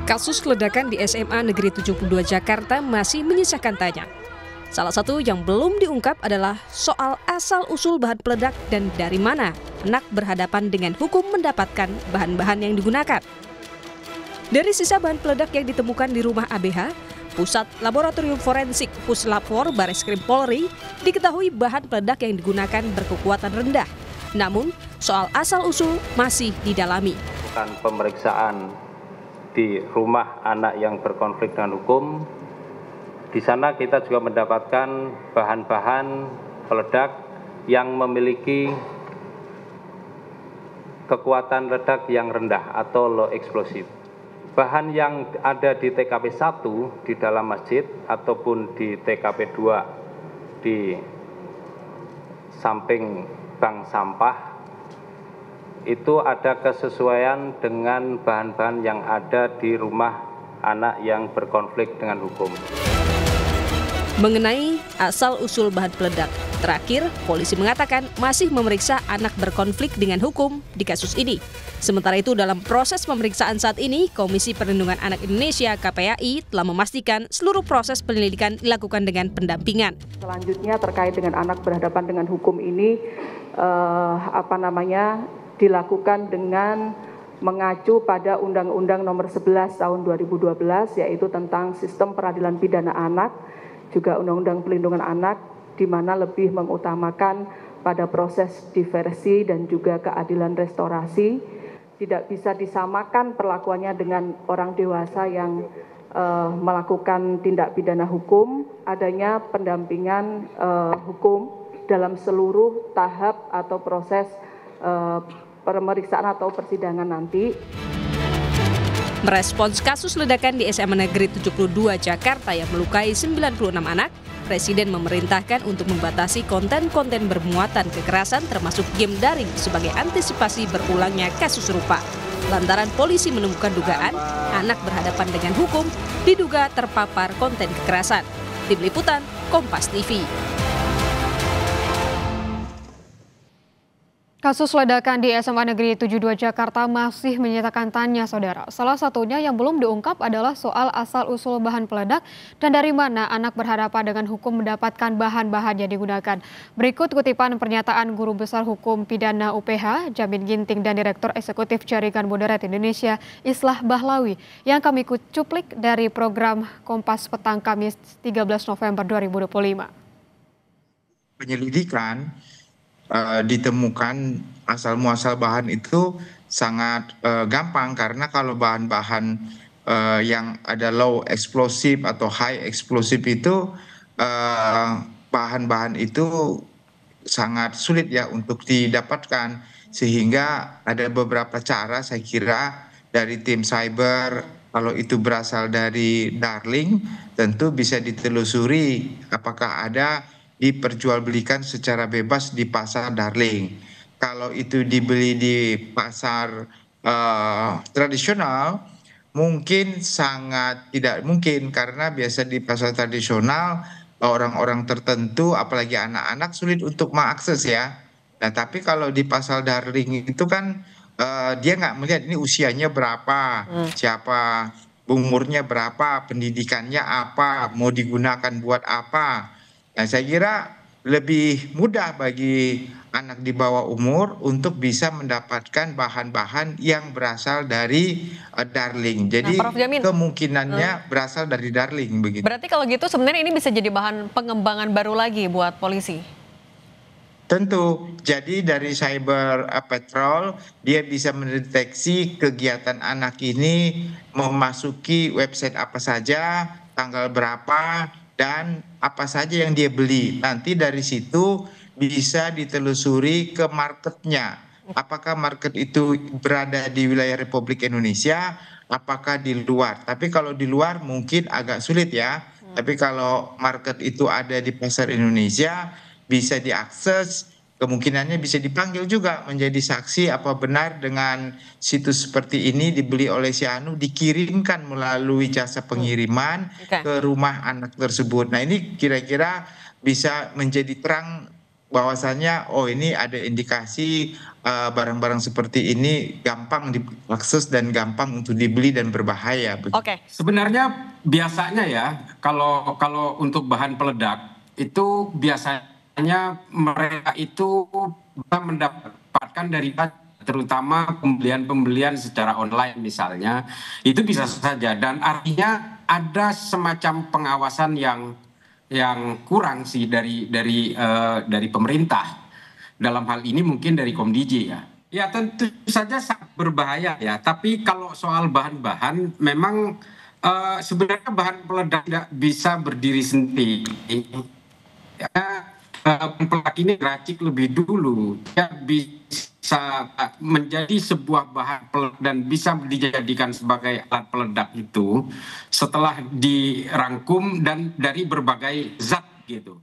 Kasus ledakan di SMA Negeri 72 Jakarta masih menyisakan tanya. Salah satu yang belum diungkap adalah soal asal-usul bahan peledak dan dari mana anak berhadapan dengan hukum mendapatkan bahan-bahan yang digunakan. Dari sisa bahan peledak yang ditemukan di rumah ABH, Pusat Laboratorium Forensik Puslapfor Bareskrim Polri, diketahui bahan peledak yang digunakan berkekuatan rendah. Namun, soal asal-usul masih didalami. Pemeriksaan di rumah anak yang berkonflik dengan hukum, di sana kita juga mendapatkan bahan-bahan peledak yang memiliki kekuatan ledak yang rendah atau low explosive. Bahan yang ada di TKP 1 di dalam masjid ataupun di TKP 2 di samping bank sampah itu ada kesesuaian dengan bahan-bahan yang ada di rumah anak yang berkonflik dengan hukum. Mengenai asal-usul bahan peledak, terakhir polisi mengatakan masih memeriksa anak berkonflik dengan hukum di kasus ini. Sementara itu dalam proses pemeriksaan saat ini, Komisi Perlindungan Anak Indonesia KPAI telah memastikan seluruh proses penyelidikan dilakukan dengan pendampingan. Selanjutnya terkait dengan anak berhadapan dengan hukum ini, dilakukan dengan mengacu pada Undang-Undang Nomor 11 Tahun 2012, yaitu tentang Sistem Peradilan Pidana Anak, juga Undang-Undang Perlindungan Anak, di mana lebih mengutamakan pada proses diversi dan juga keadilan restorasi. Tidak bisa disamakan perlakuannya dengan orang dewasa yang melakukan tindak pidana hukum, adanya pendampingan hukum dalam seluruh tahap atau proses pemeriksaan atau persidangan nanti. Merespons kasus ledakan di SMA Negeri 72 Jakarta yang melukai 96 anak, Presiden memerintahkan untuk membatasi konten-konten bermuatan kekerasan termasuk game daring sebagai antisipasi berulangnya kasus serupa. Lantaran polisi menemukan dugaan anak berhadapan dengan hukum diduga terpapar konten kekerasan. Tim Liputan, Kompas TV. Kasus ledakan di SMA Negeri 72 Jakarta masih menyitakan tanya, saudara. Salah satunya yang belum diungkap adalah soal asal-usul bahan peledak dan dari mana anak berhadapan dengan hukum mendapatkan bahan-bahan yang digunakan. Berikut kutipan pernyataan Guru Besar Hukum Pidana UPH, Jamin Ginting dan Direktur Eksekutif Jaringan Moderat Indonesia, Islah Bahlawi, yang kami cuplik dari program Kompas Petang Kamis 13 November 2025. Penyelidikan ditemukan asal muasal bahan itu sangat gampang, karena kalau bahan-bahan yang ada low explosive atau high explosive itu bahan-bahan itu sangat sulit ya untuk didapatkan, sehingga ada beberapa cara saya kira dari tim cyber. Kalau itu berasal dari Darling, tentu bisa ditelusuri apakah ada diperjualbelikan secara bebas di pasar Darling. Kalau itu dibeli di pasar tradisional, mungkin sangat tidak mungkin, karena biasa di pasar tradisional orang-orang tertentu, apalagi anak-anak, sulit untuk mengakses ya. Nah, tapi kalau di pasar Darling itu kan dia nggak melihat ini usianya berapa, siapa, umurnya berapa, pendidikannya apa, mau digunakan buat apa. Nah, saya kira lebih mudah bagi anak di bawah umur untuk bisa mendapatkan bahan-bahan yang berasal dari Darling. Jadi kemungkinannya berasal dari Darling begitu. Berarti kalau gitu sebenarnya ini bisa jadi bahan pengembangan baru lagi buat polisi? Tentu. Jadi dari cyber patrol dia bisa mendeteksi kegiatan anak ini memasuki website apa saja, tanggal berapa, dan apa saja yang dia beli. Nanti dari situ bisa ditelusuri ke marketnya. Apakah market itu berada di wilayah Republik Indonesia, apakah di luar. Tapi kalau di luar mungkin agak sulit ya. Tapi kalau market itu ada di pasar Indonesia, bisa diakses, kemungkinannya bisa dipanggil juga menjadi saksi apa benar dengan situs seperti ini dibeli oleh si Anu, dikirimkan melalui jasa pengiriman ke rumah anak tersebut. Nah, ini kira-kira bisa menjadi terang bahwasannya oh ini ada indikasi barang-barang seperti ini gampang diakses dan gampang untuk dibeli dan berbahaya. Oke. Sebenarnya biasanya ya kalau untuk bahan peledak itu biasanya mereka itu bisa mendapatkan dari terutama pembelian secara online misalnya, itu bisa saja, dan artinya ada semacam pengawasan yang kurang sih dari pemerintah. Dalam hal ini mungkin dari Komdij ya. Ya tentu saja sangat berbahaya ya. Tapi kalau soal bahan-bahan memang sebenarnya bahan peledak tidak bisa berdiri sendiri. Ya, peledak ini diracik lebih dulu. Ya bisa menjadi sebuah bahan peledak dan bisa dijadikan sebagai alat peledak itu setelah dirangkum dan dari berbagai zat gitu.